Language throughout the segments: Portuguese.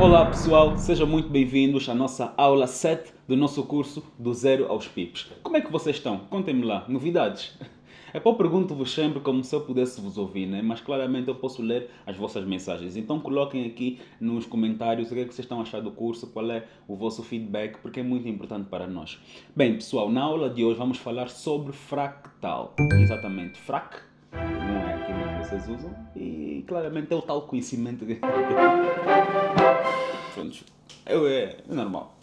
Olá pessoal, sejam muito bem-vindos à nossa aula 7 do nosso curso do Zero aos Pips. Como é que vocês estão? Contem-me lá, novidades? É para eu pergunto-vos sempre como se eu pudesse vos ouvir, né? Mas claramente eu posso ler as vossas mensagens. Então coloquem aqui nos comentários o que é que vocês estão a achar do curso, qual é o vosso feedback, porque é muito importante para nós. Bem pessoal, na aula de hoje vamos falar sobre fractal. Exatamente, não é aquilo que vocês usam e claramente é o tal conhecimento que... Pronto, é normal.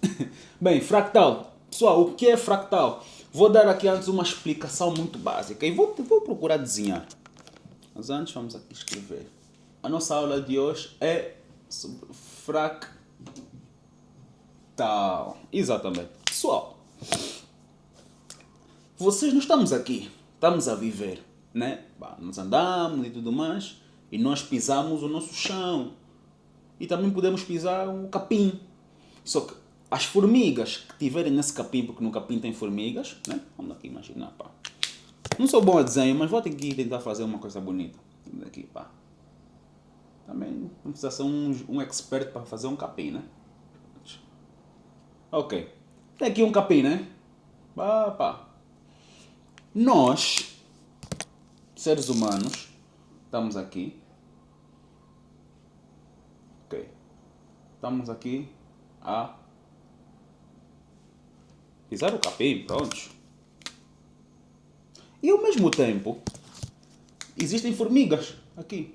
Bem, fractal. Pessoal, o que é fractal? Vou dar aqui antes uma explicação muito básica e vou procurar desenhar. Mas antes vamos aqui escrever. A nossa aula de hoje é sobre fractal. Exatamente. Pessoal, vocês não estamos aqui, estamos a viver, né? Nós andamos e tudo mais e nós pisamos o nosso chão. E também podemos pisar o capim. Só que as formigas que tiverem nesse capim, porque no capim tem formigas, né? Vamos aqui imaginar, pá. Não sou bom a desenho, mas vou ter que tentar fazer uma coisa bonita. Aqui, pá. Também não precisa ser um expert para fazer um capim, né? Ok. Tem aqui um capim, né? Pá, pá. Nós, seres humanos, estamos aqui. Ok. Estamos aqui a pisar o capim, pronto. E ao mesmo tempo, existem formigas aqui.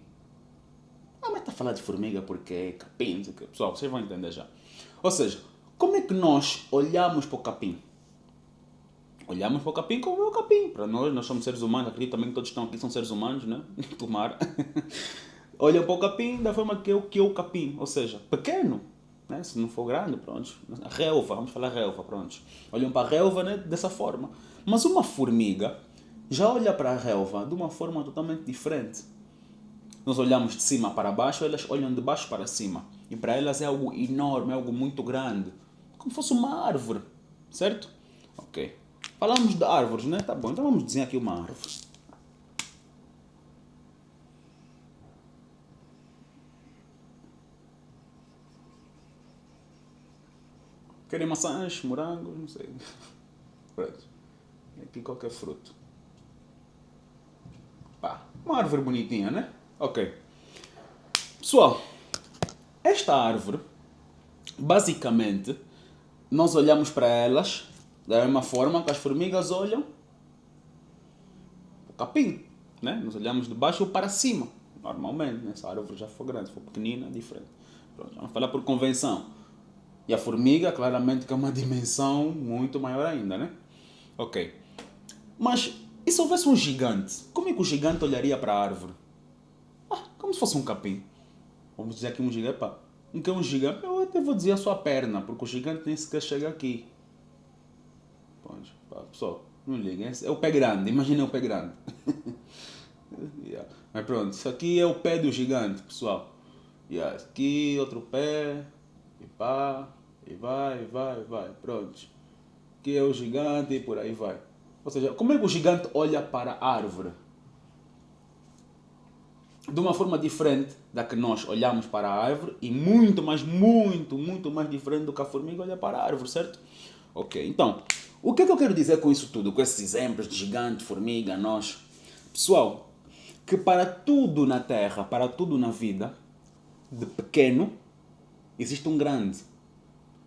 Ah, mas está a falar de formiga porque é capim, não sei o quê. Pessoal, vocês vão entender já. Ou seja, como é que nós olhamos para o capim? Olhamos para o capim como é o capim. Para nós somos seres humanos, acredito também que todos estão aqui são seres humanos, né? Tomara. Olham para o capim da forma que é o capim. Ou seja, pequeno. Né? Se não for grande, pronto. Relva, vamos falar relva, pronto. Olham para a relva, né? Dessa forma. Mas uma formiga já olha para a relva de uma forma totalmente diferente. Nós olhamos de cima para baixo, elas olham de baixo para cima. E para elas é algo enorme, é algo muito grande. Como se fosse uma árvore. Certo? Ok. Falamos de árvores, né? Tá bom, então vamos desenhar aqui uma árvore. Querem maçãs, morangos, não sei. Pronto. Aqui qualquer fruto. Pá, uma árvore bonitinha, né? Ok. Pessoal, esta árvore, basicamente, nós olhamos para elas da mesma forma que as formigas olham o capim, né? Nós olhamos de baixo para cima, normalmente, né? Se a árvore já for grande, se for pequenina, é diferente. Pronto, vamos falar por convenção. E a formiga, claramente, que é uma dimensão muito maior ainda, né? Ok. Mas, e se houvesse um gigante? Como é que o gigante olharia para a árvore? Ah, como se fosse um capim. Vamos dizer aqui um gigante, pá. Um que é um gigante, eu até vou dizer a sua perna, porque o gigante nem sequer chega aqui. Pronto, pá, pessoal, não liguem. É o pé grande, imaginem o pé grande. Yeah. Mas pronto, isso aqui é o pé do gigante, pessoal. Yeah. Aqui, outro pé, e pá, e vai, pronto. Aqui é o gigante e por aí vai. Ou seja, como é que o gigante olha para a árvore? De uma forma diferente da que nós olhamos para a árvore e muito, mas muito mais diferente do que a formiga olha para a árvore, certo? Ok, então, o que é que eu quero dizer com isso tudo? Com esses exemplos de gigante, formiga, nós? Pessoal, que para tudo na Terra, para tudo na vida, de pequeno, existe um grande.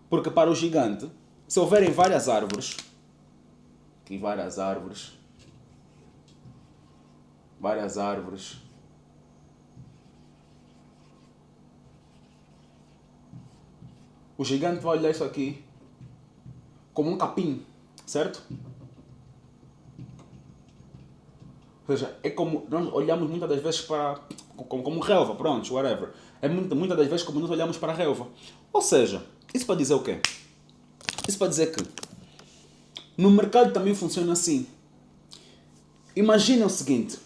Porque para o gigante, se houverem aqui várias árvores, o gigante vai olhar isso aqui como um capim, certo? Ou seja, é como nós olhamos muitas das vezes para como relva, pronto, whatever. É muitas das vezes como nós olhamos para a relva. Ou seja, isso para dizer o quê? Isso para dizer que no mercado também funciona assim. Imagina o seguinte,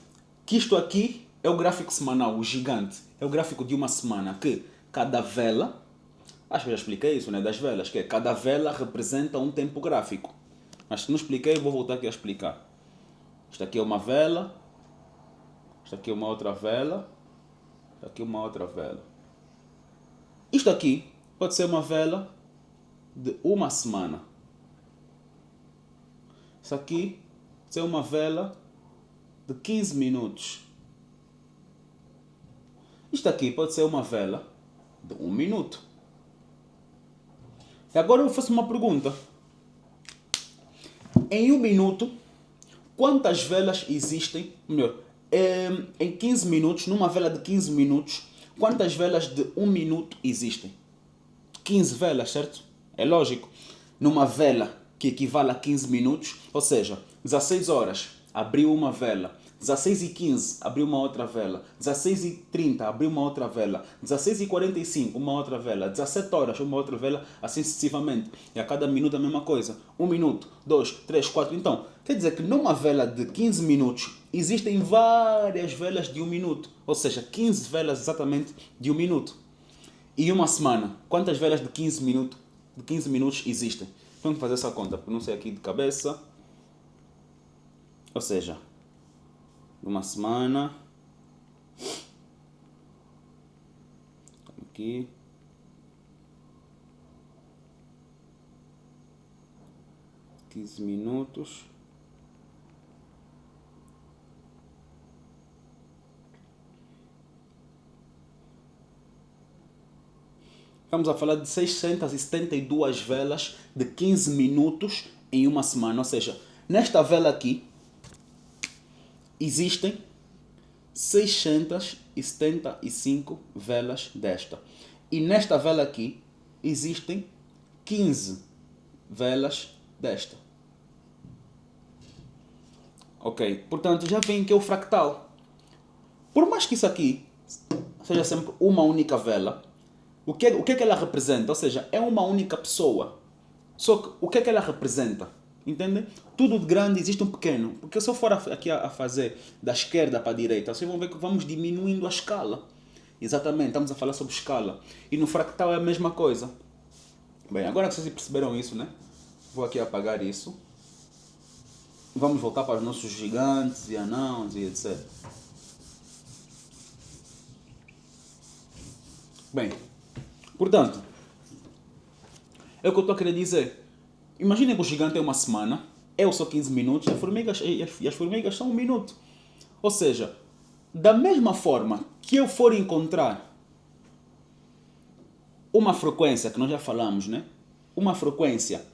que isto aqui é o gráfico semanal, o gigante. É o gráfico de uma semana que cada vela, acho que já expliquei isso, né, das velas, que é cada vela representa um tempo gráfico. Mas se não expliquei, vou voltar aqui a explicar. Isto aqui é uma vela, isto aqui é uma outra vela, isto aqui é uma outra vela. Isto aqui pode ser uma vela de uma semana. Isso aqui pode ser uma vela de 15 minutos. Isto aqui pode ser uma vela de 1 minuto. E agora eu faço uma pergunta. Em 1 minuto, quantas velas existem? Melhor, em 15 minutos, numa vela de 15 minutos, quantas velas de 1 minuto existem? 15 velas, certo? É lógico. Numa vela que equivale a 15 minutos, ou seja, 16 horas, abriu uma vela. 16h15, abriu uma outra vela. 16h30, abriu uma outra vela. 16h45, uma outra vela. 17 horas, uma outra vela, assim sucessivamente. E a cada minuto a mesma coisa. 1 minuto, 2, 3, 4. Então, quer dizer que numa vela de 15 minutos, existem várias velas de 1 minuto. Ou seja, 15 velas exatamente de 1 minuto. E uma semana, quantas velas de 15 minutos existem? Vamos fazer essa conta, porque não sei aqui de cabeça. Ou seja, uma semana. Aqui. Quinze minutos. Estamos a falar de 672 velas de 15 minutos em uma semana. Ou seja, nesta vela aqui, existem 675 velas desta. E nesta vela aqui, existem 15 velas desta. Ok? Portanto, já vem que é o fractal. Por mais que isso aqui seja sempre uma única vela, o que é que ela representa? Ou seja, é uma única pessoa. Só que o que é que ela representa? Entendem? Tudo de grande existe um pequeno. Porque se eu for aqui a fazer da esquerda para a direita, vocês vão ver que vamos diminuindo a escala. Exatamente, estamos a falar sobre escala. E no fractal é a mesma coisa. Bem, agora que vocês perceberam isso, né? Vou aqui apagar isso. Vamos voltar para os nossos gigantes e anãos e etc. Bem, portanto, é o que eu estou a querer dizer. Imaginem que o gigante é uma semana, eu sou 15 minutos e as formigas são 1 minuto. Ou seja, da mesma forma que eu for encontrar uma frequência, que nós já falamos, né? Uma frequência,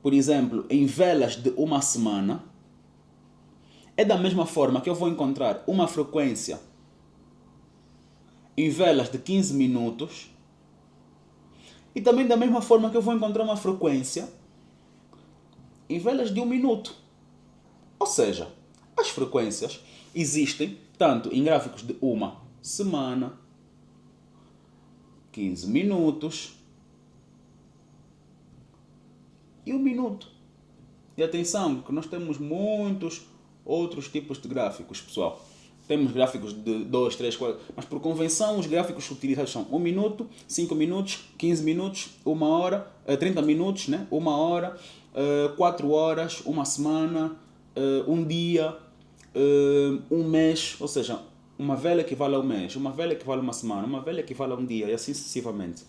por exemplo, em velas de uma semana, é da mesma forma que eu vou encontrar uma frequência em velas de 15 minutos e também da mesma forma que eu vou encontrar uma frequência em velas de 1 minuto. Ou seja, as frequências existem tanto em gráficos de uma semana, 15 minutos e 1 minuto. E atenção, que nós temos muitos outros tipos de gráficos, pessoal. Temos gráficos de 2, 3, 4, mas por convenção os gráficos utilizados são 1 minuto, 5 minutos, 15 minutos, 1 hora, 30 minutos, né? 1 hora, 4 horas, 1 semana, 1 dia, 1 mês, ou seja, uma vela equivale a 1 mês, uma vela equivale a 1 semana, uma vela equivale a 1 dia e assim sucessivamente.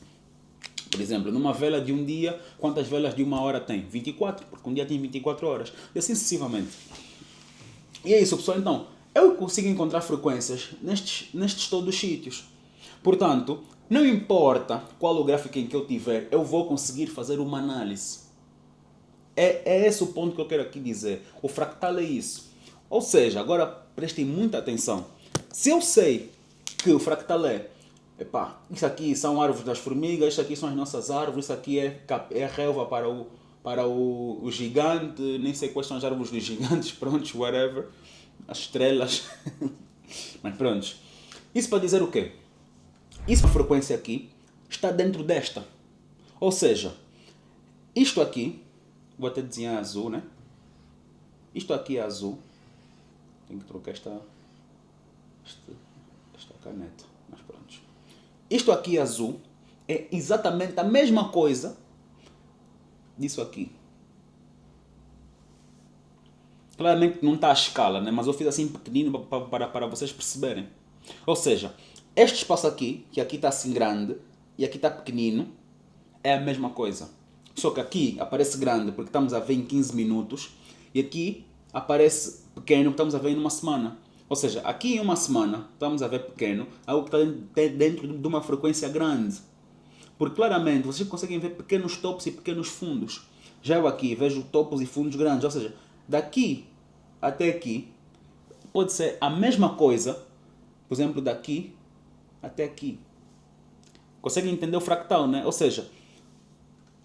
Por exemplo, numa vela de 1 dia, quantas velas de 1 hora tem? 24, porque um dia tem 24 horas e assim sucessivamente. E é isso, pessoal. Então, eu consigo encontrar frequências nestes todos os sítios. Portanto, não importa qual o gráfico em que eu tiver, eu vou conseguir fazer uma análise. É esse o ponto que eu quero aqui dizer. O fractal é isso. Ou seja, agora prestem muita atenção. Se eu sei que o fractal é, isso aqui são árvores das formigas, isso aqui são as nossas árvores, isso aqui é a relva para o gigante, nem sei quais são as árvores dos gigantes, pronto, whatever, as estrelas, mas pronto. Isso para dizer o quê? Isso, a frequência aqui, está dentro desta. Ou seja, isto aqui, vou até desenhar azul, né? Isto aqui é azul. Tenho que trocar esta caneta, mas pronto. Isto aqui azul é exatamente a mesma coisa disso aqui. Claramente não está à escala, né? Mas eu fiz assim pequenino para vocês perceberem. Ou seja, este espaço aqui, que aqui está assim grande e aqui está pequenino, é a mesma coisa. Só que aqui aparece grande porque estamos a ver em 15 minutos e aqui aparece pequeno porque estamos a ver em uma semana. Ou seja, aqui em uma semana estamos a ver pequeno, algo que está dentro de uma frequência grande. Porque claramente vocês conseguem ver pequenos topos e pequenos fundos. Já eu aqui vejo topos e fundos grandes. Ou seja, daqui até aqui pode ser a mesma coisa. Por exemplo, daqui até aqui. Conseguem entender o fractal, né? Ou seja,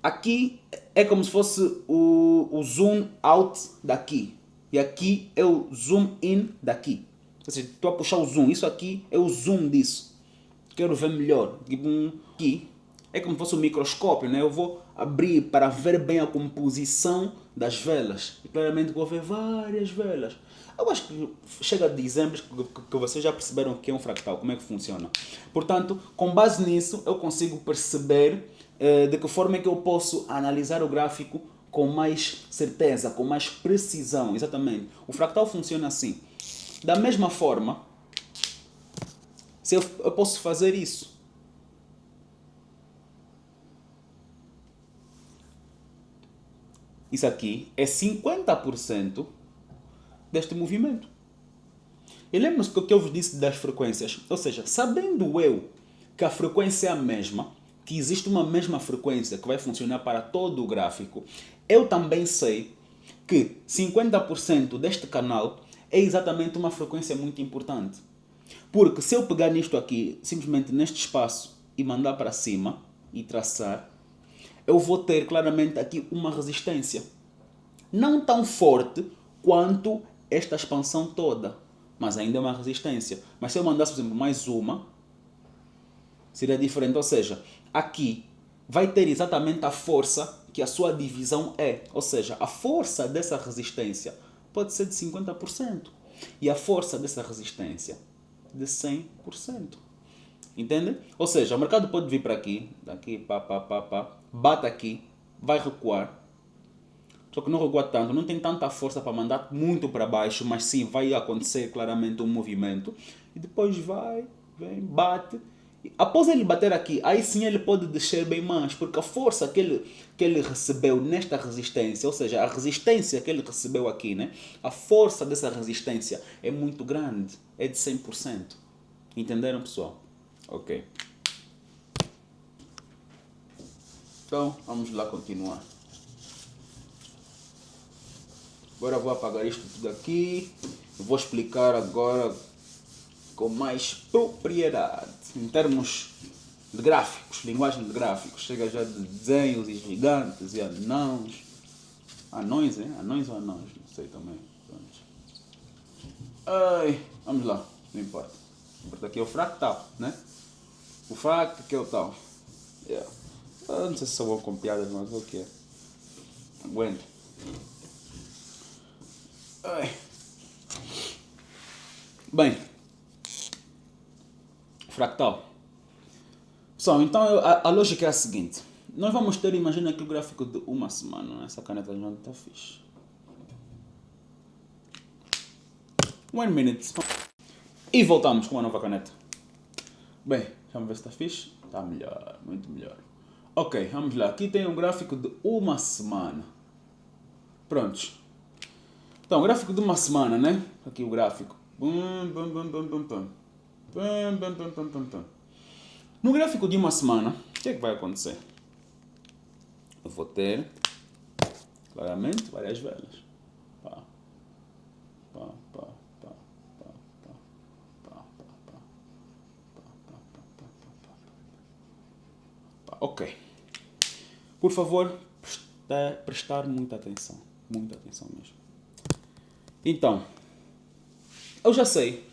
aqui é como se fosse o zoom out daqui. E aqui é o zoom in daqui. Ou seja, estou a puxar o zoom. Isso aqui é o zoom disso. Quero ver melhor. Aqui é como se fosse um microscópio, né? Eu vou abrir para ver bem a composição das velas. E claramente vou ver várias velas. Eu acho que chega de exemplos que vocês já perceberam o que é um fractal, como é que funciona. Portanto, com base nisso, eu consigo perceber de que forma é que eu posso analisar o gráfico com mais certeza, com mais precisão. Exatamente. O fractal funciona assim. Da mesma forma, se eu posso fazer isso. Isso aqui é 50% deste movimento. E lembra-se que eu vos disse das frequências? Ou seja, sabendo eu que a frequência é a mesma, que existe uma mesma frequência que vai funcionar para todo o gráfico, eu também sei que 50% deste canal é exatamente uma frequência muito importante. Porque se eu pegar nisto aqui, simplesmente neste espaço, e mandar para cima, e traçar, eu vou ter claramente aqui uma resistência. Não tão forte quanto esta expansão toda, mas ainda é uma resistência. Mas se eu mandasse, por exemplo, mais uma, seria diferente. Ou seja, aqui vai ter exatamente a força que a sua divisão é. Ou seja, a força dessa resistência pode ser de 50%. E a força dessa resistência de 100%. Entende? Ou seja, o mercado pode vir para aqui, daqui, bate aqui, vai recuar. Só que não recua tanto, não tem tanta força para mandar muito para baixo, mas sim, vai acontecer claramente um movimento. E depois vai, vem, bate. E após ele bater aqui, aí sim ele pode descer bem mais, porque a força que ele recebeu nesta resistência, ou seja, a resistência que ele recebeu aqui, né? A força dessa resistência é muito grande, é de 100%. Entenderam, pessoal? Ok. Então, vamos lá continuar. Agora vou apagar isto tudo aqui. Vou explicar agora com mais propriedade. Em termos de gráficos, linguagem de gráficos. Chega já de desenhos e gigantes e anãos. Anões, né? Anões ou anãos? Não sei também. Ai, vamos lá. Não importa. Importa aqui é o fractal, né? O fractal que é o tal. Yeah. Eu não sei se sou bom com piadas, mas o que é? Aguento. Ai. Bem, fractal. Pessoal, então a lógica é a seguinte. Nós vamos ter, imagina aqui o gráfico de uma semana. Essa caneta já está fixe. 1 minute. E voltamos com uma nova caneta. Bem, vamos ver se está fixe. Está melhor, muito melhor. Ok, vamos lá. Aqui tem um gráfico de uma semana. Prontos. Então, gráfico de uma semana, né? Aqui o gráfico. No gráfico de uma semana, o que é que vai acontecer? Eu vou ter, claramente, várias velas. Pá. Pá, pá, pá, pá, pá, pá, pá, pá, pá, pá, pá, pá. Ok. Por favor, prestar muita atenção. Muita atenção mesmo. Então, eu já sei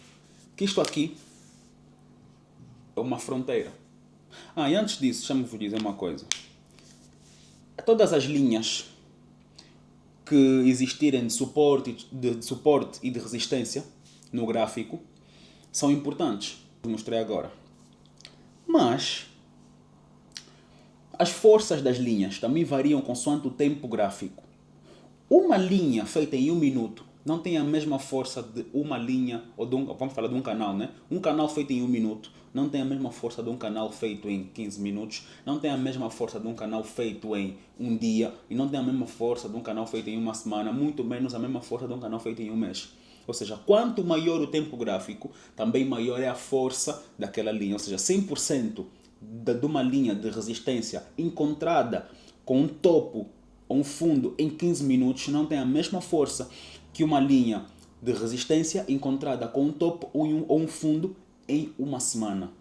que isto aqui é uma fronteira. E antes disso, deixa-me-vos dizer uma coisa. Todas as linhas que existirem de suporte e de resistência no gráfico são importantes. Vou mostrar agora. Mas as forças das linhas também variam consoante o tempo gráfico. Uma linha feita em 1 minuto não tem a mesma força de uma linha, ou vamos falar de um canal, né? Um canal feito em 1 minuto não tem a mesma força de um canal feito em 15 minutos, não tem a mesma força de um canal feito em um dia, e não tem a mesma força de um canal feito em uma semana, muito menos a mesma força de um canal feito em um mês. Ou seja, quanto maior o tempo gráfico, também maior é a força daquela linha. Ou seja, 100% de uma linha de resistência encontrada com um topo ou um fundo em 15 minutos não tem a mesma força que uma linha de resistência encontrada com um topo ou um fundo em uma semana.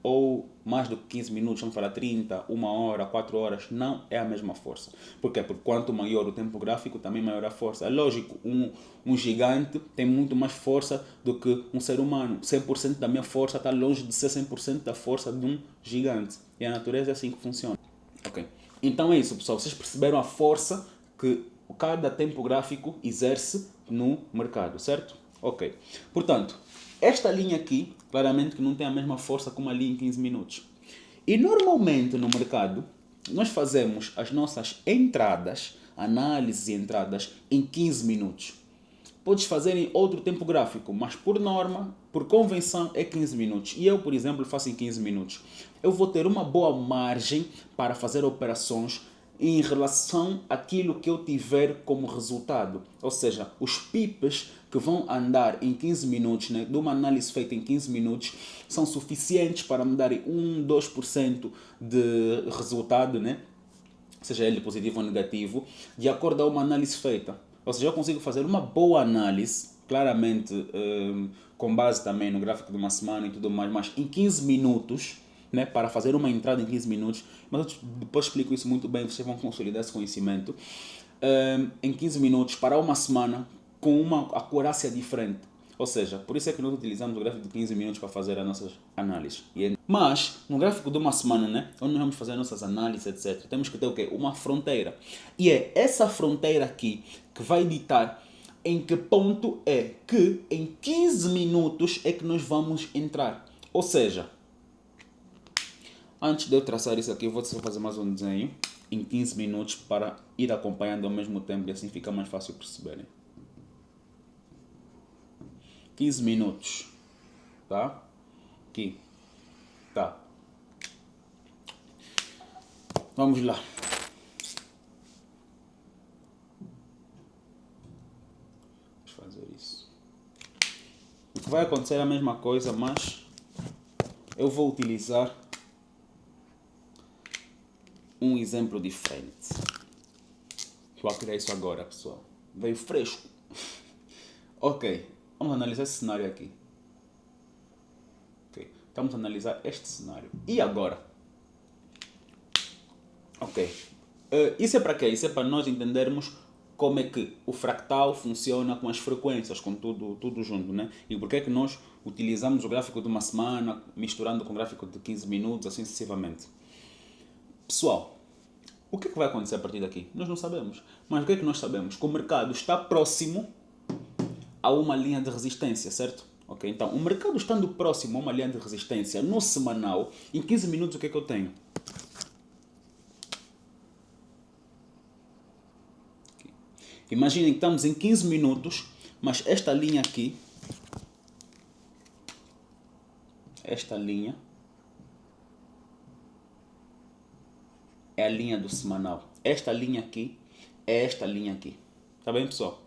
Ou mais do que 15 minutos, vamos falar 30, 1 hora, 4 horas, não é a mesma força. Por quê? Porque quanto maior o tempo gráfico, também maior a força. É lógico, um gigante tem muito mais força do que um ser humano. 100% da minha força está longe de ser 100% da força de um gigante. E a natureza é assim que funciona. Ok. Então é isso, pessoal. Vocês perceberam a força que cada tempo gráfico exerce no mercado, certo? Ok. Portanto, esta linha aqui, claramente que não tem a mesma força que uma linha em 15 minutos. E normalmente no mercado, nós fazemos as nossas entradas, análises e entradas em 15 minutos. Podes fazer em outro tempo gráfico, mas por norma, por convenção, é 15 minutos. E eu, por exemplo, faço em 15 minutos. Eu vou ter uma boa margem para fazer operações em relação àquilo que eu tiver como resultado. Ou seja, os pips que vão andar em 15 minutos, né, de uma análise feita em 15 minutos, são suficientes para me darem 2% de resultado, né, seja ele positivo ou negativo, de acordo a uma análise feita. Ou seja, eu consigo fazer uma boa análise, claramente com base também no gráfico de uma semana e tudo mais, mas em 15 minutos, né, para fazer uma entrada em 15 minutos, mas eu depois explico isso muito bem, vocês vão consolidar esse conhecimento, em 15 minutos para uma semana com uma acurácia diferente. Ou seja, por isso é que nós utilizamos o gráfico de 15 minutos para fazer as nossas análises. Mas, no gráfico de uma semana, né, onde nós vamos fazer as nossas análises, etc., temos que ter o quê? Uma fronteira. E é essa fronteira aqui que vai ditar em que ponto é que em 15 minutos é que nós vamos entrar. Ou seja, antes de eu traçar isso aqui, eu vou só fazer mais um desenho em 15 minutos para ir acompanhando ao mesmo tempo e assim fica mais fácil perceberem. 15 minutos, tá? Aqui, tá. Vamos lá. Vamos fazer isso. O que vai acontecer é a mesma coisa, mas eu vou utilizar um exemplo diferente. Vou criar isso agora, pessoal. Veio fresco. Ok, vamos analisar esse cenário aqui. Ok, estamos a analisar este cenário. E agora? Ok, isso é para quê? Isso é para nós entendermos como é que o fractal funciona com as frequências, com tudo junto, né? E por que é que nós utilizamos o gráfico de uma semana misturando com o gráfico de 15 minutos, assim sucessivamente. Pessoal, o que é que vai acontecer a partir daqui? Nós não sabemos. Mas o que é que nós sabemos? Que o mercado está próximo a uma linha de resistência, certo? Ok, então, o mercado estando próximo a uma linha de resistência no semanal, em 15 minutos o que é que eu tenho? Okay. Imaginem que estamos em 15 minutos, mas esta linha aqui, esta linha, é a linha do semanal. Esta linha aqui é esta linha aqui. Tá bem, pessoal?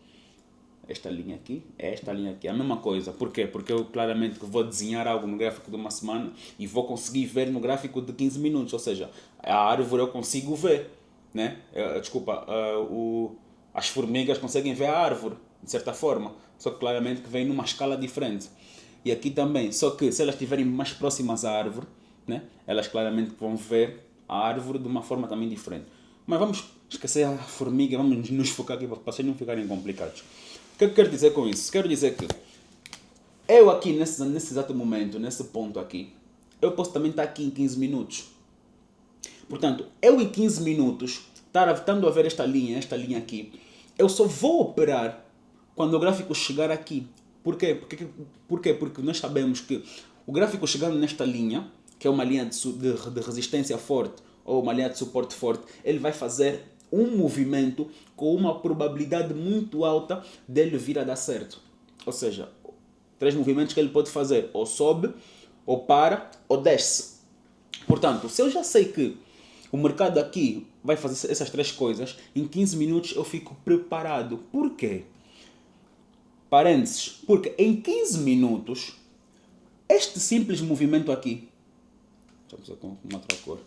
Esta linha aqui é esta linha aqui. É a mesma coisa. Por quê? Porque eu claramente vou desenhar algo no gráfico de uma semana e vou conseguir ver no gráfico de 15 minutos. Ou seja, a árvore eu consigo ver, né? As formigas conseguem ver a árvore, de certa forma. Só que claramente que vem numa escala diferente. E aqui também. Só que se elas estiverem mais próximas à árvore, né? Elas claramente vão ver a árvore de uma forma também diferente. Mas vamos esquecer a formiga, vamos nos focar aqui para vocês não ficarem complicados. O que eu quero dizer com isso? Quero dizer que eu aqui, nesse exato momento, nesse ponto aqui, eu posso também estar aqui em 15 minutos. Portanto, eu em 15 minutos, estando a ver esta linha aqui, eu só vou operar quando o gráfico chegar aqui. Por quê? Porque nós sabemos que o gráfico chegando nesta linha, que é uma linha de resistência forte, ou uma linha de suporte forte, ele vai fazer um movimento com uma probabilidade muito alta dele vir a dar certo. Ou seja, 3 movimentos que ele pode fazer: ou sobe, ou para, ou desce. Portanto, se eu já sei que o mercado aqui vai fazer essas 3 coisas, em 15 minutos eu fico preparado. Por quê? Parênteses. Porque em 15 minutos, este simples movimento aqui... Deixa eu com uma outra cor.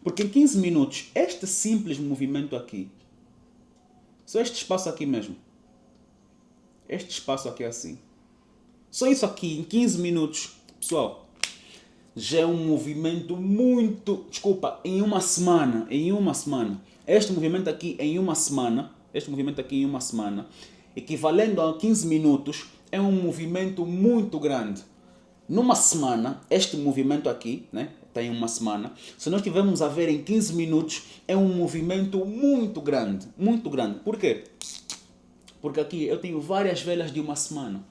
Porque em 15 minutos, este simples movimento aqui, só este espaço aqui mesmo, este espaço aqui assim, só isso aqui em 15 minutos, pessoal, já é um movimento muito... Desculpa, em uma semana, este movimento aqui em uma semana, equivalendo a 15 minutos, é um movimento muito grande. Numa semana, este movimento aqui, né, tem uma semana, se nós tivermos a ver em 15 minutos, é um movimento muito grande, muito grande. Por quê? Porque aqui eu tenho várias velas de uma semana.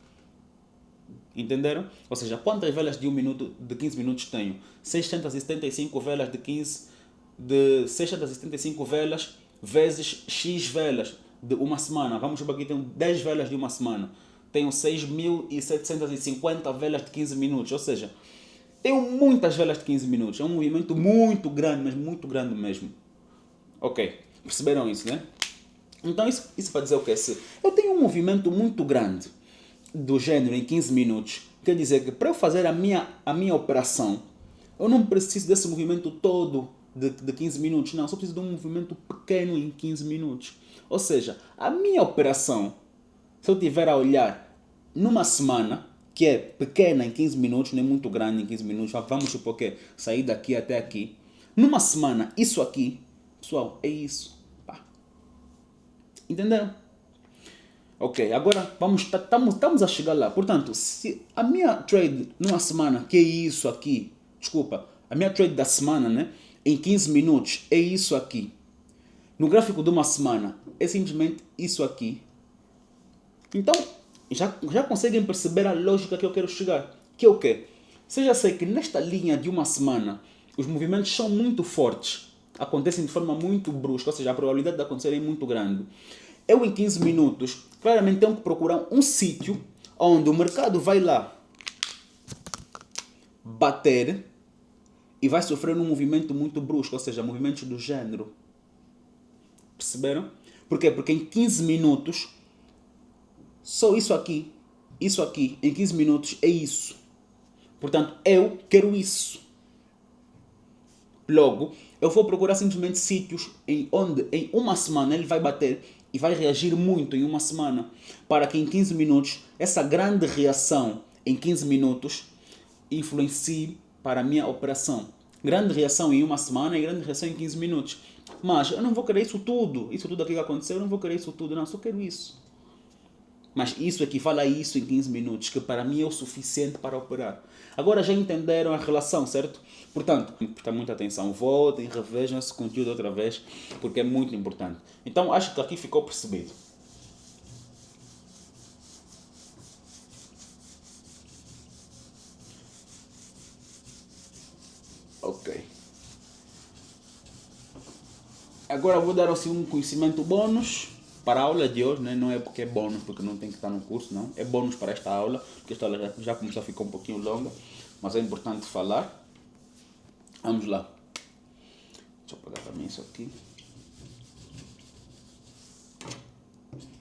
Entenderam? Ou seja, quantas velas de 15 minutos tenho? 675 velas de 675 velas vezes X velas de uma semana. Vamos supor que tenho 10 velas de uma semana. Tenho 6.750 velas de 15 minutos. Ou seja, tenho muitas velas de 15 minutos. É um movimento muito grande, mas muito grande mesmo. Ok, perceberam isso, né? Então isso para dizer o quê? Se eu tenho um movimento muito grande do gênero em 15 minutos, quer dizer que para eu fazer a minha operação, eu não preciso desse movimento todo de 15 minutos, não, só preciso de um movimento pequeno em 15 minutos. Ou seja, a minha operação, se eu estiver a olhar numa semana, que é pequena em 15 minutos, nem muito grande em 15 minutos, vamos supor que sair daqui até aqui, numa semana, isso aqui, pessoal, é isso. Pá. Entenderam? Ok, agora estamos a chegar lá. Portanto, se a minha trade numa semana, que é isso aqui, desculpa, a minha trade da semana, né, em 15 minutos é isso aqui. No gráfico de uma semana é simplesmente isso aqui. Então, já conseguem perceber a lógica que eu quero chegar. Que é o quê? Se eu já sei que nesta linha de uma semana os movimentos são muito fortes, acontecem de forma muito brusca, ou seja, a probabilidade de acontecer é muito grande. Eu em 15 minutos, claramente tenho que procurar um sítio onde o mercado vai lá bater e vai sofrer um movimento muito brusco, ou seja, movimentos do género. Perceberam? Por quê? Porque em 15 minutos, só isso aqui, em 15 minutos é isso. Portanto, eu quero isso. Logo, eu vou procurar simplesmente sítios onde em uma semana ele vai bater e vai reagir muito em uma semana, para que em 15 minutos, essa grande reação em 15 minutos influencie para a minha operação. Grande reação em uma semana e grande reação em 15 minutos. Mas eu não vou querer isso tudo aqui que aconteceu, eu não vou querer isso tudo, não, só quero isso. Mas isso equivale a isso em 15 minutos, que para mim é o suficiente para operar. Agora já entenderam a relação, certo? Portanto, prestem muita atenção. Voltem, revejam esse conteúdo outra vez, porque é muito importante. Então, acho que aqui ficou percebido. Ok. Agora vou dar assim um conhecimento bônus para a aula de hoje, né? Não é porque é bônus, porque não tem que estar no curso, não. É bônus para esta aula, porque esta aula já começou a ficar um pouquinho longa, mas é importante falar. Vamos lá. Deixa eu pegar também isso aqui.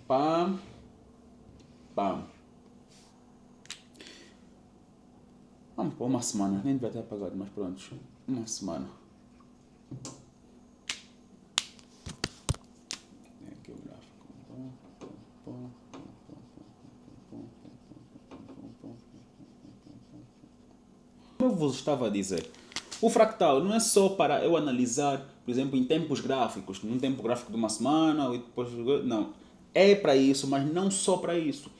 Pam. Pam. Vamos por uma semana. Nem devia ter apagado, mas pronto. Uma semana. Aqui o gráfico. Como eu vos estava a dizer, o fractal não é só para eu analisar, por exemplo, em tempos gráficos, num tempo gráfico de uma semana, ou depois, não. É para isso, mas não só para isso.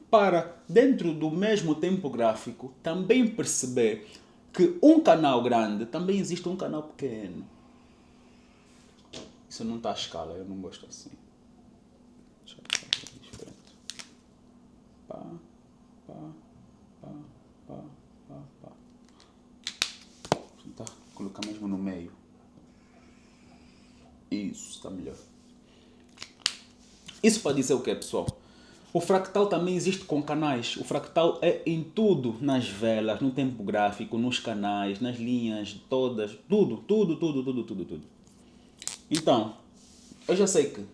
Para, dentro do mesmo tempo gráfico, também perceber que um canal grande também existe um canal pequeno. Isso não está à escala, eu não gosto assim. Deixa eu fazer diferente. Pá, pá, pá, pá, pá, pá. Vou tentar colocar mesmo no meio. Isso, está melhor. Isso para dizer o que, pessoal? O fractal também existe com canais. O fractal é em tudo, nas velas, no tempo gráfico, nos canais, nas linhas, todas, tudo. Então, eu já sei que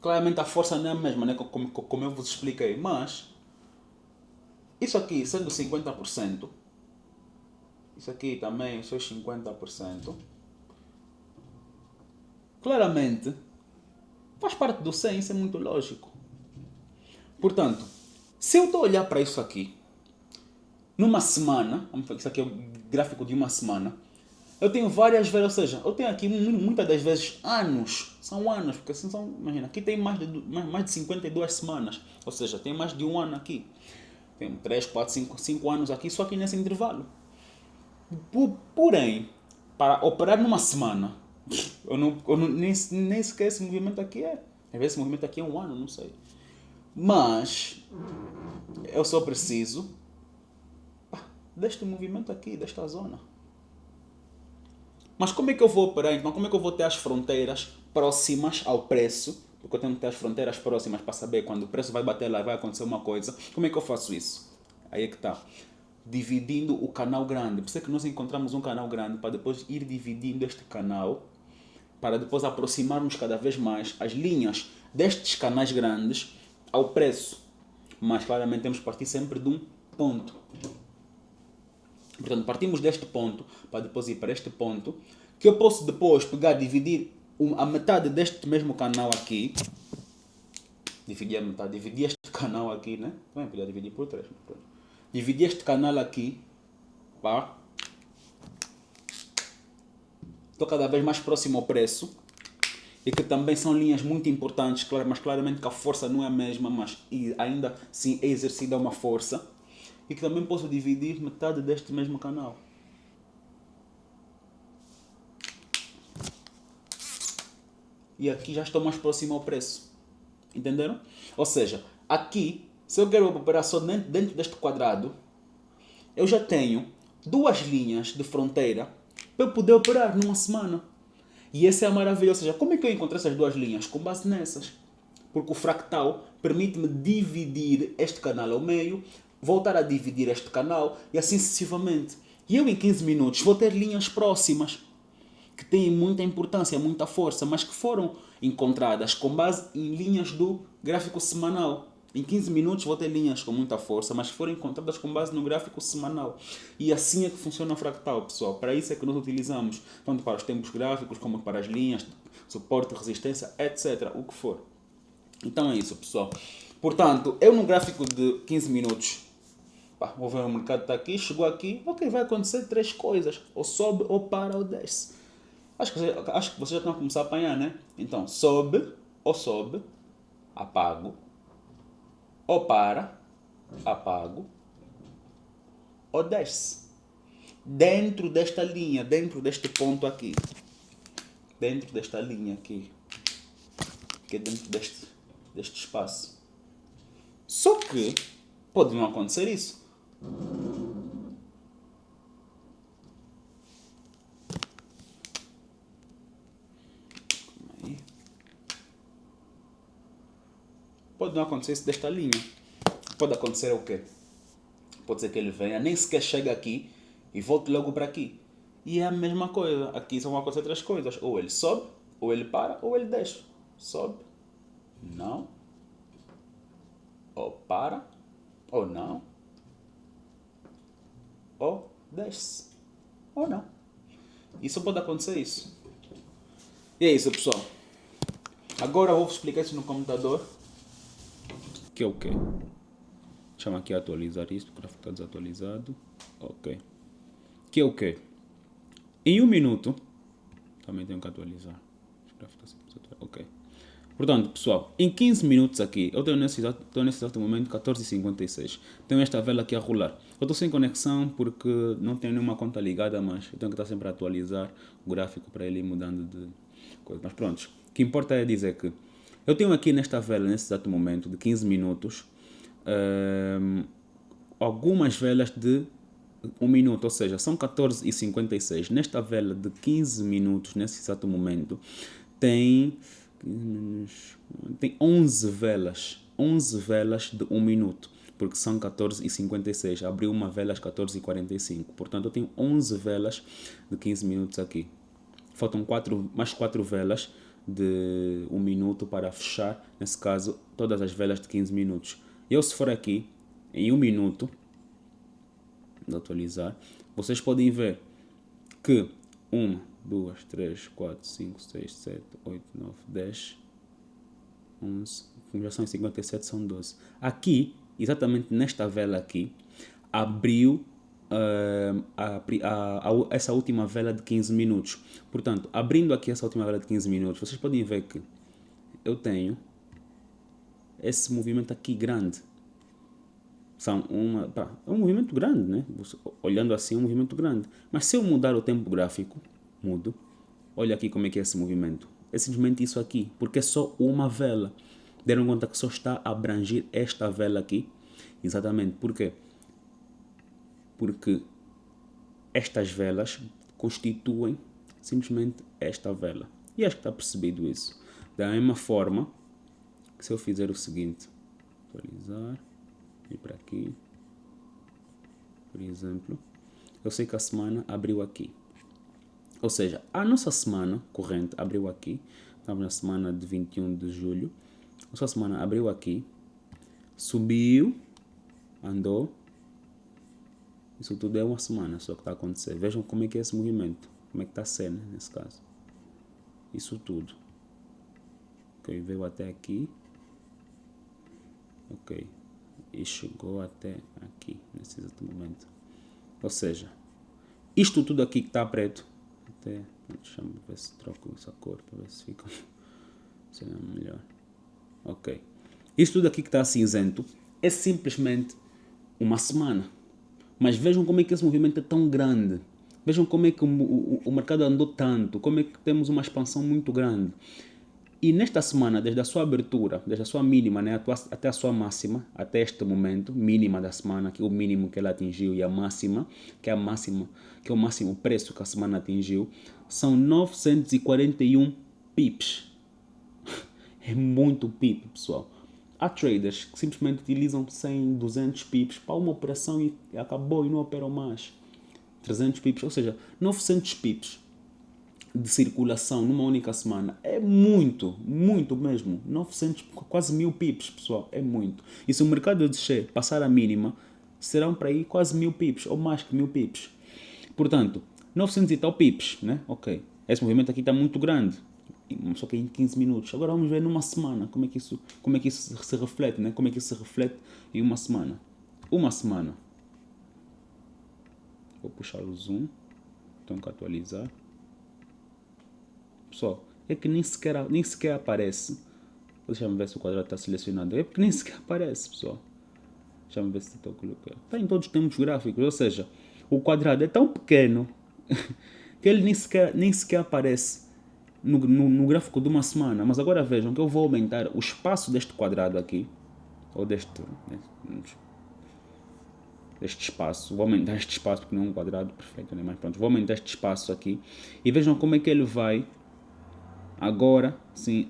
claramente a força não é a mesma, né? Como eu vos expliquei, mas isso aqui sendo 50%, isso aqui também seus 50%, claramente faz parte do 100, isso é muito lógico. Portanto, se eu estou a olhar para isso aqui, numa semana, isso aqui é o gráfico de uma semana, eu tenho várias vezes, ou seja, eu tenho aqui muitas das vezes anos, são anos, porque assim são, imagina, aqui tem mais de 52 semanas, ou seja, tem mais de um ano aqui. Tem 3, 4, 5 anos aqui, só aqui nesse intervalo. Porém, para operar numa semana, nem sequer esse movimento aqui é. Às vezes esse movimento aqui é um ano, não sei. Mas, eu só preciso deste movimento aqui, desta zona. Mas como é que eu vou operar então? Como é que eu vou ter as fronteiras próximas ao preço? Porque eu tenho que ter as fronteiras próximas para saber quando o preço vai bater lá e vai acontecer uma coisa. Como é que eu faço isso? Aí é que está. Dividindo o canal grande. Por isso é que nós encontramos um canal grande para depois ir dividindo este canal, para depois aproximarmos cada vez mais as linhas destes canais grandes ao preço. Mas claramente temos que partir sempre de um ponto. Portanto, partimos deste ponto para depois ir para este ponto, que eu posso depois pegar, dividir a metade deste mesmo canal aqui, dividir a metade, dividir este canal aqui, né? Também podia dividir por 3. Dividir este canal aqui, pá. Estou cada vez mais próximo ao preço, e que também são linhas muito importantes, mas claramente que a força não é a mesma, mas ainda sim é exercida uma força. E que também posso dividir metade deste mesmo canal. E aqui já estou mais próximo ao preço. Entenderam? Ou seja, aqui, se eu quero operar só dentro deste quadrado, eu já tenho duas linhas de fronteira para eu poder operar numa semana. E essa é a maravilha. Ou seja, como é que eu encontrei essas duas linhas? Com base nessas. Porque o fractal permite-me dividir este canal ao meio, voltar a dividir este canal e assim sucessivamente. E eu em 15 minutos vou ter linhas próximas que têm muita importância, muita força, mas que foram encontradas com base em linhas do gráfico semanal. Em 15 minutos vou ter linhas com muita força, mas que foram encontradas com base no gráfico semanal. E assim é que funciona o fractal, pessoal. Para isso é que nós utilizamos, tanto para os tempos gráficos como para as linhas, suporte, resistência, etc. O que for. Então é isso, pessoal. Portanto, eu no gráfico de 15 minutos, vou ver o mercado está aqui, chegou aqui, ok, vai acontecer 3 coisas. Ou sobe, ou para, ou desce. Acho que vocês já estão a começar a apanhar, né? Então, sobe, apago. Ou para, apago. Ou desce. Dentro desta linha, dentro deste ponto aqui. Dentro desta linha aqui. Que é dentro deste espaço. Só que pode não acontecer isso. Pode não acontecer isso desta linha. Pode acontecer o quê? Pode ser que ele venha, nem sequer chegue aqui e volte logo para aqui. E é a mesma coisa. Aqui só vão acontecer 3 coisas. Ou ele sobe, ou ele para, ou ele desce. Sobe. Não. Ou para, ou não. Ou desce. Ou não. Isso pode acontecer isso. E é isso, pessoal. Agora eu vou explicar isso no computador. Que é o quê? Chama aqui atualizar isto, o gráfico está desatualizado. Ok. Que é o quê? Em 1 minuto, também tenho que atualizar. Ok. Portanto, pessoal, em 15 minutos aqui, eu tenho nesse exato momento 14h56. Tenho esta vela aqui a rolar. Eu estou sem conexão porque não tenho nenhuma conta ligada, mas eu tenho que estar sempre a atualizar o gráfico para ele ir mudando de coisa. Mas pronto, o que importa é dizer que eu tenho aqui nesta vela, nesse exato momento, de 15 minutos, algumas velas de 1 minuto, ou seja, são 14h56. Nesta vela de 15 minutos, nesse exato momento, tem 11 velas. 11 velas de 1 minuto. Porque são 14h56. Abriu uma vela às 14h45. Portanto, eu tenho 11 velas de 15 minutos aqui. Faltam mais 4 velas de 1 minuto para fechar, nesse caso, todas as velas de 15 minutos. Eu, se for aqui, em 1 minuto, vou atualizar, vocês podem ver que 1, 2, 3, 4, 5, 6, 7, 8, 9, 10, 11, já são 57, são 12. Aqui, exatamente nesta vela aqui, abriu essa última vela de 15 minutos. Portanto, abrindo aqui essa última vela de 15 minutos, vocês podem ver que eu tenho esse movimento aqui grande. É um movimento grande, né? Olhando assim, é um movimento grande. Mas se eu mudar o tempo gráfico, mudo, olha aqui como é que é esse movimento. É simplesmente isso aqui, porque é só uma vela. Deram conta que só está a abranger esta vela aqui? Exatamente. Por quê? Porque estas velas constituem simplesmente esta vela. E acho que está percebido isso. Da mesma forma que se eu fizer o seguinte, atualizar, ir para aqui, por exemplo, eu sei que a semana abriu aqui. Ou seja, a nossa semana corrente abriu aqui, estamos na semana de 21 de julho, a nossa semana abriu aqui, subiu, andou, isso tudo é uma semana só que está a acontecer. Vejam como é que é esse movimento, como é que está a ser, né, nesse caso. Isso tudo. Ok, veio até aqui. Ok, e chegou até aqui, nesse exato momento. Ou seja, isto tudo aqui que está preto, até, deixa-me ver se troco essa cor para ver se fica melhor. Ok, isto tudo aqui que está cinzento é simplesmente uma semana. Mas vejam como é que esse movimento é tão grande. Vejam como é que o mercado andou tanto, como é que temos uma expansão muito grande. E nesta semana, desde a sua abertura, desde a sua mínima, né, até a sua máxima, até este momento, mínima da semana, que é o mínimo que ela atingiu, e a máxima, que é o máximo preço que a semana atingiu, são 941 pips. É muito pip, pessoal. Há traders que simplesmente utilizam 100, 200 pips para uma operação e acabou e não operam mais. 300 pips, ou seja, 900 pips de circulação numa única semana é muito, muito mesmo. 900, quase 1000 pips, pessoal, é muito. E se o mercado descer, passar a mínima, serão para aí quase 1000 pips, ou mais que 1000 pips. Portanto, 900 e tal pips, né? Ok. Esse movimento aqui está muito grande, só que em 15 minutos. Agora vamos ver numa semana como é que isso se reflete, né? Como é que isso se reflete em uma semana. Uma semana. Vou puxar o zoom. Tenho que atualizar. Pessoal, é que nem sequer aparece. Deixa-me ver se o quadrado está selecionado. É porque nem sequer aparece, pessoal. Deixa-me ver se estou a colocar. Está em todos os tempos gráficos. Ou seja, o quadrado é tão pequeno que ele nem sequer aparece no gráfico de uma semana. Mas agora vejam que eu vou aumentar o espaço deste quadrado aqui. Ou deste espaço. Vou aumentar este espaço porque não é um quadrado perfeito, né? Mas pronto, vou aumentar este espaço aqui. E vejam como é que ele vai agora sim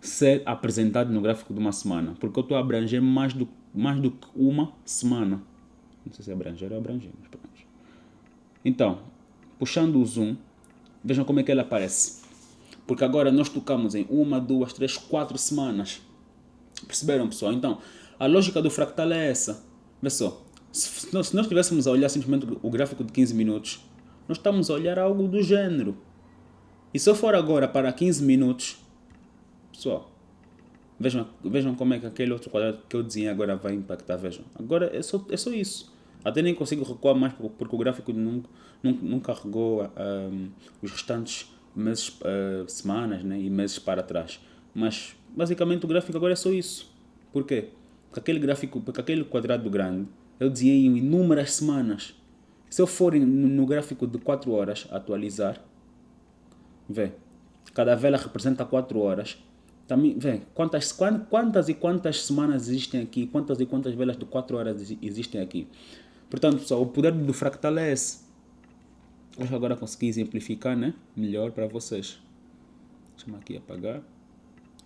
ser apresentado no gráfico de uma semana. Porque eu estou a abranger mais do que uma semana. Não sei se é abranger ou abranger, mas pronto. Então, puxando o zoom, vejam como é que ele aparece. Porque agora nós tocamos em 1, 2, 3, 4 semanas. Perceberam, pessoal? Então, a lógica do fractal é essa. Vê só. Se nós estivéssemos a olhar simplesmente o gráfico de 15 minutos, nós estamos a olhar algo do gênero. E se eu for agora para 15 minutos, pessoal, vejam como é que aquele outro quadrado que eu desenhei agora vai impactar. Vejam. Agora é só isso. Até nem consigo recuar mais porque o gráfico não carregou os restantes meses, semanas, né, e meses para trás. Mas basicamente o gráfico agora é só isso. Por quê? Porque aquele quadrado grande eu desenhei em inúmeras semanas. Se eu for no gráfico de 4 horas atualizar, vê, cada vela representa 4 horas. Também, vê, quantas e quantas semanas existem aqui, quantas e quantas velas de 4 horas existem aqui. Portanto, pessoal, o poder do fractal é esse. Acho que agora consegui exemplificar, né, melhor para vocês. Deixa-me aqui apagar.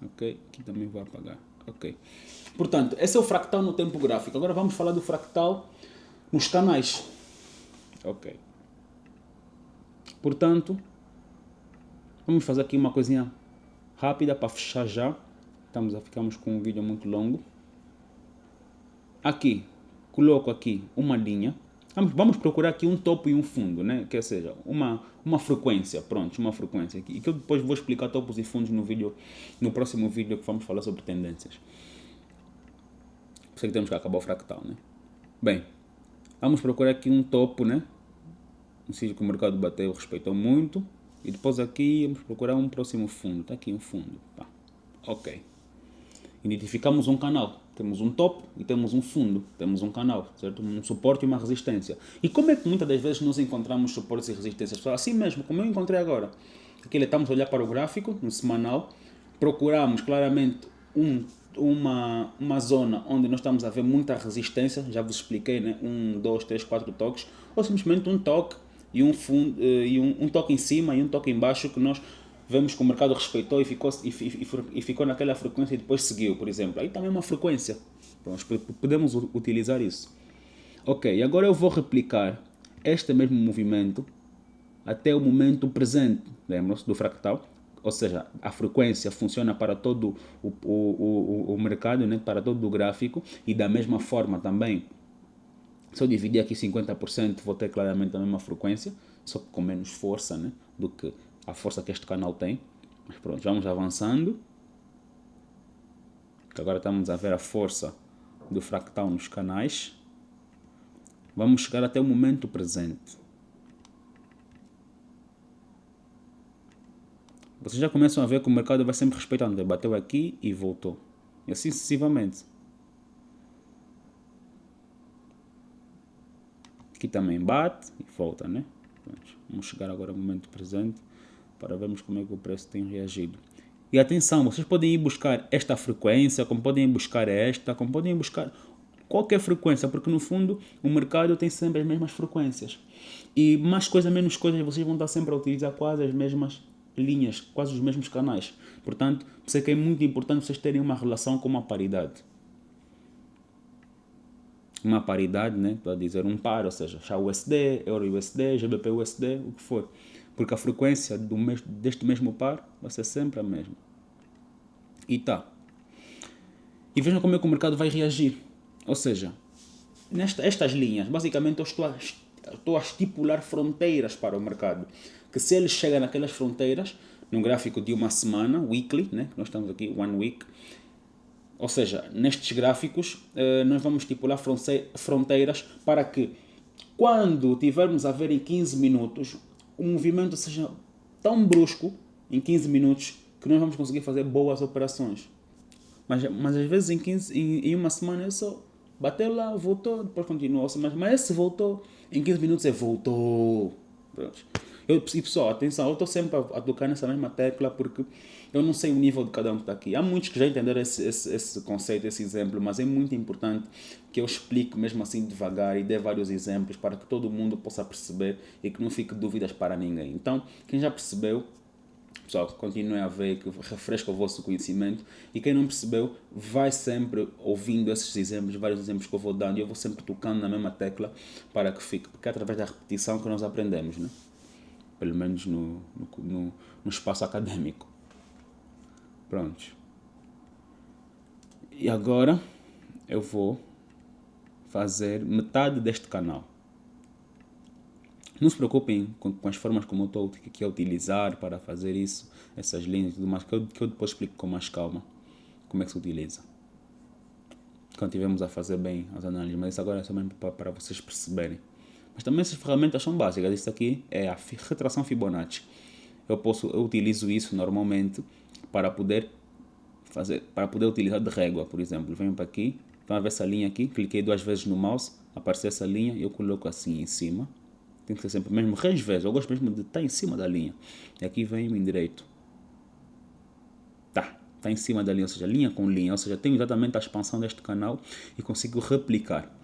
Ok, aqui também vou apagar. Ok. Portanto, esse é o fractal no tempo gráfico. Agora vamos falar do fractal nos canais. Ok. Portanto, vamos fazer aqui uma coisinha rápida para fechar já. Ficamos com um vídeo muito longo. Aqui, coloco aqui uma linha. Vamos procurar aqui um topo e um fundo, né? Que seja, uma frequência, pronto, uma frequência aqui. E que eu depois vou explicar topos e fundos no próximo vídeo que vamos falar sobre tendências. Por isso que temos que acabar o fractal, né? Bem, vamos procurar aqui um topo, né? Um sítio que o mercado bateu, respeitou muito. E depois aqui vamos procurar um próximo fundo. Está aqui um fundo. Pá. Ok. Identificamos um canal. Temos um topo e temos um fundo. Temos um canal, certo? Um suporte e uma resistência. E como é que muitas das vezes nós encontramos suportes e resistências? Assim mesmo, como eu encontrei agora. Aqui estamos a olhar para o gráfico, no semanal. Procuramos claramente uma zona onde nós estamos a ver muita resistência. Já vos expliquei, né? 1, 2, 3, 4 toques. Ou simplesmente um toque e um fundo, um toque em cima e um toque em baixo que nós vemos que o mercado respeitou e ficou naquela frequência e depois seguiu, por exemplo. Aí também é uma frequência. Nós podemos utilizar isso. Ok, e agora eu vou replicar este mesmo movimento até o momento presente. Lembram-se do fractal? Ou seja, a frequência funciona para todo o mercado, né? Para todo o gráfico. E da mesma forma também, se eu dividir aqui 50%, vou ter claramente a mesma frequência, só que com menos força, né? Do que a força que este canal tem. Mas pronto, vamos avançando. Que agora estamos a ver a força do fractal nos canais. Vamos chegar até o momento presente. Vocês já começam a ver que o mercado vai sempre respeitando. Ele bateu aqui e voltou. E assim sucessivamente. Aqui também bate e volta, né? Pronto. Vamos chegar agora ao momento presente para vermos como é que o preço tem reagido. E atenção, vocês podem ir buscar esta frequência, como podem ir buscar esta, como podem ir buscar qualquer frequência, porque no fundo o mercado tem sempre as mesmas frequências. E mais coisa, menos coisa, vocês vão estar sempre a utilizar quase as mesmas linhas, quase os mesmos canais. Portanto, sei que é muito importante vocês terem uma relação com uma paridade. Uma paridade, né? Para dizer um par, ou seja, XAU-USD, Euro-USD, GBP-USD, o que for. Porque a frequência deste mesmo par vai ser sempre a mesma. E tá. E vejam como é que o mercado vai reagir. Ou seja, estas linhas, basicamente eu estou a estipular fronteiras para o mercado. Que se ele chega naquelas fronteiras, num gráfico de uma semana, weekly, né? Nós estamos aqui, 1 week. Ou seja, nestes gráficos, nós vamos estipular fronteiras para que, quando tivermos a ver em 15 minutos, o movimento seja tão brusco, em 15 minutos, que nós vamos conseguir fazer boas operações. Mas às vezes em uma semana é só bateu lá, voltou, depois continuou. Mas esse voltou, em 15 minutos é voltou. E pessoal, atenção, eu estou sempre a tocar nessa mesma tecla porque eu não sei o nível de cada um que está aqui. Há muitos que já entenderam esse conceito, esse exemplo, mas é muito importante que eu explique mesmo assim devagar e dê vários exemplos para que todo mundo possa perceber e que não fique dúvidas para ninguém. Então, quem já percebeu, pessoal, continuem a ver, que refresca o vosso conhecimento, e quem não percebeu, vai sempre ouvindo esses exemplos, vários exemplos que eu vou dando, e eu vou sempre tocando na mesma tecla para que fique, porque é através da repetição que nós aprendemos, né? Pelo menos no espaço acadêmico. Pronto. E agora eu vou fazer metade deste canal. Não se preocupem com as formas como eu estou aqui a utilizar para fazer isso, essas linhas e tudo mais, que eu depois explico com mais calma como é que se utiliza. Quando estivermos a fazer bem as análises, mas isso agora é só mesmo para vocês perceberem. Mas também essas ferramentas são básicas. Isso aqui é a retração Fibonacci. Eu utilizo isso normalmente para poder utilizar de régua, por exemplo. Venho para aqui, estão a ver essa linha aqui, cliquei 2 vezes no mouse, apareceu essa linha, eu coloco assim em cima. Tem que ser sempre mesmo vezes, eu gosto mesmo de estar em cima da linha. E aqui venho em direito. Está em cima da linha, ou seja, linha com linha, ou seja, tenho exatamente a expansão deste canal e consigo replicar.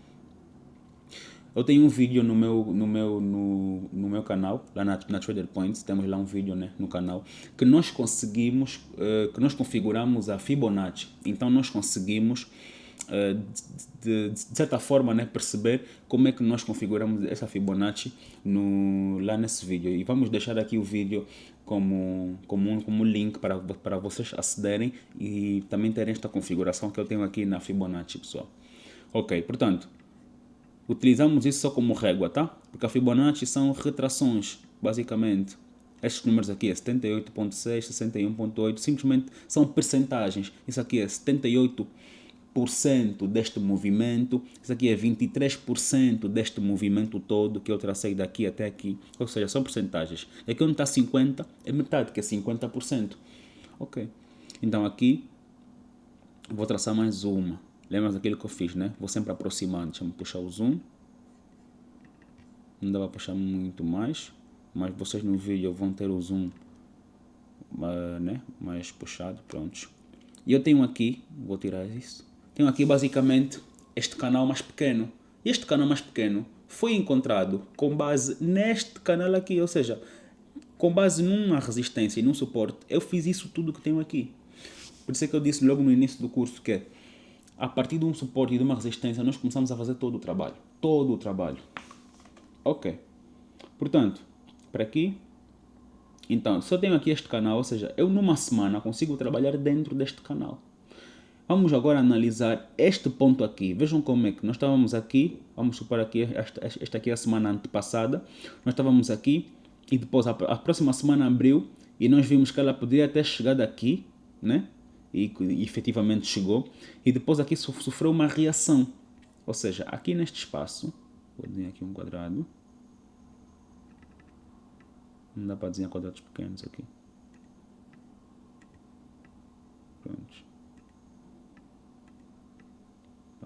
Eu tenho um vídeo no meu canal, lá na Trader Points, temos lá um vídeo, né, no canal, que nós conseguimos, que nós configuramos a Fibonacci. Então nós conseguimos, de certa forma, né, perceber como é que nós configuramos essa Fibonacci lá nesse vídeo. E vamos deixar aqui o vídeo como link para vocês acederem e também terem esta configuração que eu tenho aqui na Fibonacci, pessoal. Ok, portanto, utilizamos isso só como régua, tá? Porque a Fibonacci são retrações, basicamente. Estes números aqui é 78.6, 61.8, simplesmente são percentagens. Isso aqui é 78% deste movimento, isso aqui é 23% deste movimento todo que eu tracei daqui até aqui. Ou seja, são percentagens. E aqui onde está 50 é metade, que é 50%. Ok. Então aqui vou traçar mais uma. Lembra daquilo que eu fiz, né? Vou sempre aproximando. Deixa eu puxar o zoom. Não dá para puxar muito mais, mas vocês no vídeo vão ter o zoom, né, mais puxado. Pronto. E eu tenho aqui, vou tirar isso. Tenho aqui basicamente este canal mais pequeno. E este canal mais pequeno foi encontrado com base neste canal aqui, ou seja, com base numa resistência e num suporte. Eu fiz isso tudo que tenho aqui. Por isso é que eu disse logo no início do curso que a partir de um suporte e de uma resistência nós começamos a fazer todo o trabalho. Todo o trabalho. Ok. Portanto, para aqui. Então, se eu tenho aqui este canal, ou seja, eu numa semana consigo trabalhar dentro deste canal. Vamos agora analisar este ponto aqui. Vejam como é que nós estávamos aqui. Vamos supor aqui, esta aqui é a semana antepassada. Nós estávamos aqui e depois a próxima semana abriu e nós vimos que ela poderia ter chegado aqui, né? E efetivamente chegou. E depois aqui sofreu uma reação. Ou seja, aqui neste espaço, vou desenhar aqui um quadrado. Não dá para desenhar quadrados pequenos aqui. Pronto.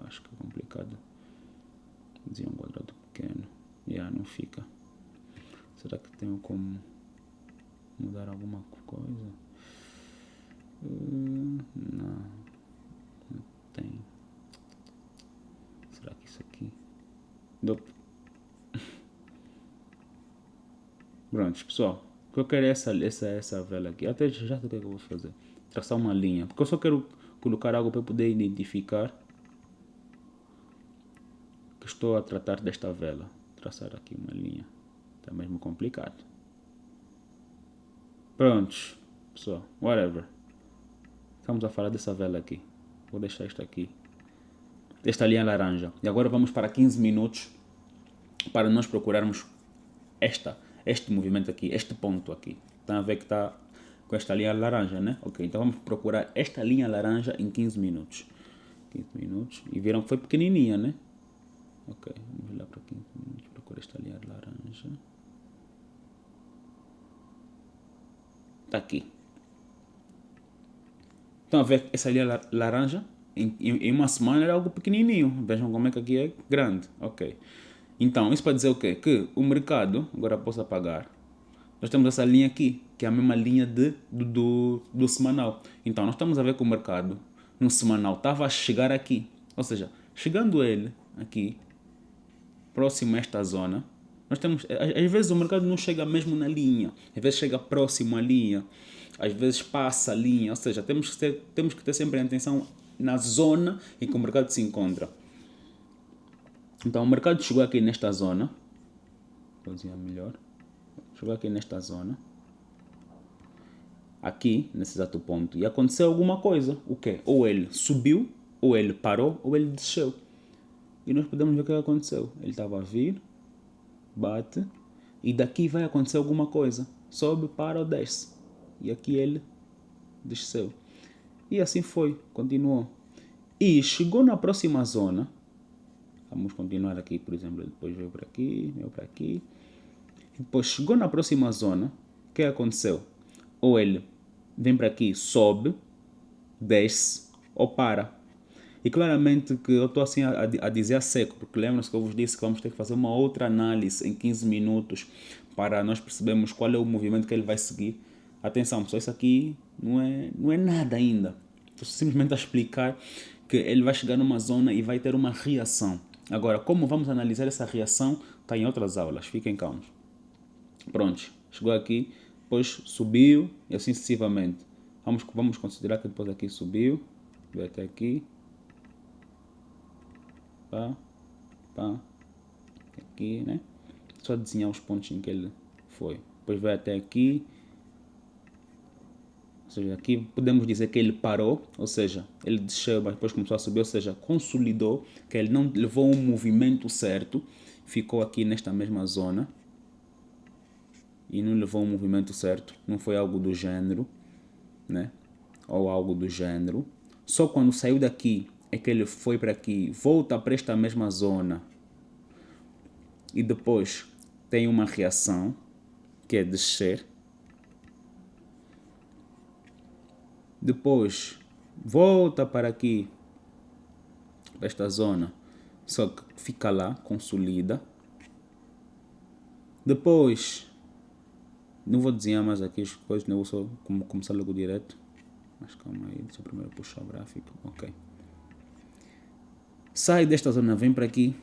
Acho que é complicado desenhar um quadrado pequeno. Não fica. Será que tenho como mudar alguma coisa? Não tem. Será que isso aqui? Pronto, pessoal. O que eu quero é essa vela aqui. Até já sei o que eu vou fazer. Traçar uma linha. Porque eu só quero colocar algo para poder identificar que estou a tratar desta vela. Traçar aqui uma linha. Está mesmo complicado. Prontos, pessoal. Whatever. Estamos a falar dessa vela aqui. Vou deixar isto aqui. Esta linha laranja. E agora vamos para 15 minutos para nós procurarmos este movimento aqui, este ponto aqui. Estão a ver que está com esta linha laranja, né? Ok, então vamos procurar esta linha laranja em 15 minutos. 15 minutos. E viram que foi pequenininha, né? Ok, vamos lá para 15 minutos. Procura esta linha laranja. Está aqui. Estão a ver essa linha laranja? Em uma semana era algo pequenininho. Vejam como é que aqui é grande. Ok. Então, isso para dizer o quê? Que o mercado, agora posso apagar, nós temos essa linha aqui, que é a mesma linha do semanal. Então, nós estamos a ver que o mercado, no semanal, estava a chegar aqui. Ou seja, chegando ele aqui, próximo a esta zona, nós temos, às vezes o mercado não chega mesmo na linha, às vezes chega próximo à linha, às vezes passa a linha, ou seja, temos que ter sempre a atenção na zona em que o mercado se encontra. Então o mercado chegou aqui nesta zona, vou desenhar melhor, chegou aqui nesta zona, aqui nesse exato ponto, e aconteceu alguma coisa. O quê? Ou ele subiu, ou ele parou, ou ele desceu. E nós podemos ver o que aconteceu. Ele estava a vir, bate, e daqui vai acontecer alguma coisa. Sobe, para ou desce. E aqui ele desceu. E assim foi, continuou. E chegou na próxima zona. Vamos continuar aqui, por exemplo, depois veio para aqui, veio para aqui. Depois chegou na próxima zona, o que aconteceu? Ou ele vem para aqui, sobe, desce, ou para. E claramente que eu estou assim a dizer a seco, porque lembram-se que eu vos disse que vamos ter que fazer uma outra análise em 15 minutos para nós percebermos qual é o movimento que ele vai seguir. Atenção, pessoal, isso aqui não é nada ainda. Estou simplesmente a explicar que ele vai chegar numa zona e vai ter uma reação. Agora, como vamos analisar essa reação, está em outras aulas, fiquem calmos. Pronto, chegou aqui, depois subiu e assim sucessivamente. Vamos considerar que depois aqui subiu, veio até aqui, pá, aqui, né? Só desenhar os pontos em que ele foi. Depois veio até aqui, ou seja, aqui podemos dizer que ele parou, ou seja, ele desceu, mas depois começou a subir, ou seja, consolidou, que ele não levou um movimento certo, ficou aqui nesta mesma zona e não levou um movimento certo, não foi algo do gênero, né? Ou algo do gênero. Só quando saiu daqui é que ele foi para aqui, volta para esta mesma zona e depois tem uma reação que é descer. Depois volta para aqui, para esta zona, só que fica lá, consolida. Depois, não vou desenhar mais aqui as coisas, não vou só começar logo direto. Mas calma aí, deixa eu primeiro puxar o gráfico. Ok. Sai desta zona, vem para aqui.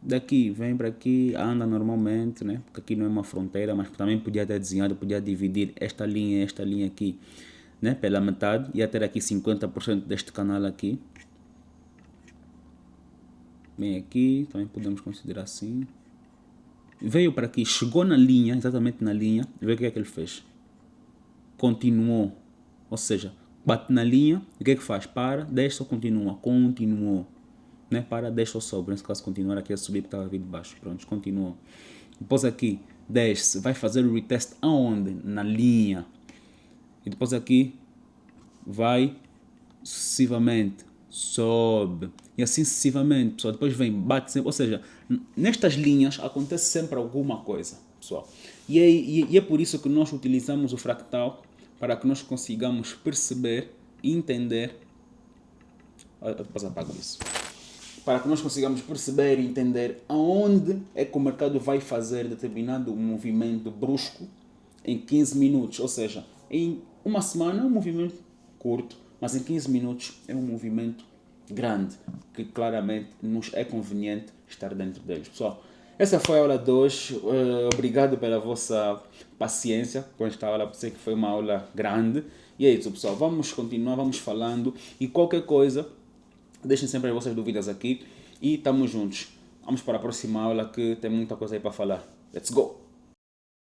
Daqui, vem para aqui, anda normalmente, né? Porque aqui não é uma fronteira, mas também podia ter desenhado, podia dividir esta linha aqui, né? Pela metade. Ia ter aqui 50% deste canal aqui. Bem aqui, também podemos considerar assim. Veio para aqui, chegou na linha, exatamente na linha. Vê o que é que ele fez. Continuou. Ou seja, bate na linha, o que é que faz? Para, deixa ou continua? Continuou. Né? Para, deixa ou sobe. Nesse caso, continuar aqui a subir porque estava a vir de baixo. Pronto, continuou. Depois aqui, desce. Vai fazer o retest aonde? Na linha. E depois aqui, vai sucessivamente, sobe. E assim sucessivamente, pessoal. Depois vem, bate sempre. Ou seja, nestas linhas acontece sempre alguma coisa, pessoal. E é por isso que nós utilizamos o fractal, para que nós consigamos perceber e entender. Depois apago isso. Para que nós consigamos perceber e entender aonde é que o mercado vai fazer determinado movimento brusco em 15 minutos. Ou seja, em uma semana é um movimento curto, mas em 15 minutos é um movimento grande, que claramente nos é conveniente estar dentro deles. Pessoal, essa foi a aula de hoje. Obrigado pela vossa paciência com esta aula. Sei que foi uma aula grande. E é isso, pessoal. Vamos continuar, vamos falando. E qualquer coisa, deixem sempre as vossas dúvidas aqui. E estamos juntos. Vamos para a próxima aula que tem muita coisa aí para falar. Let's go!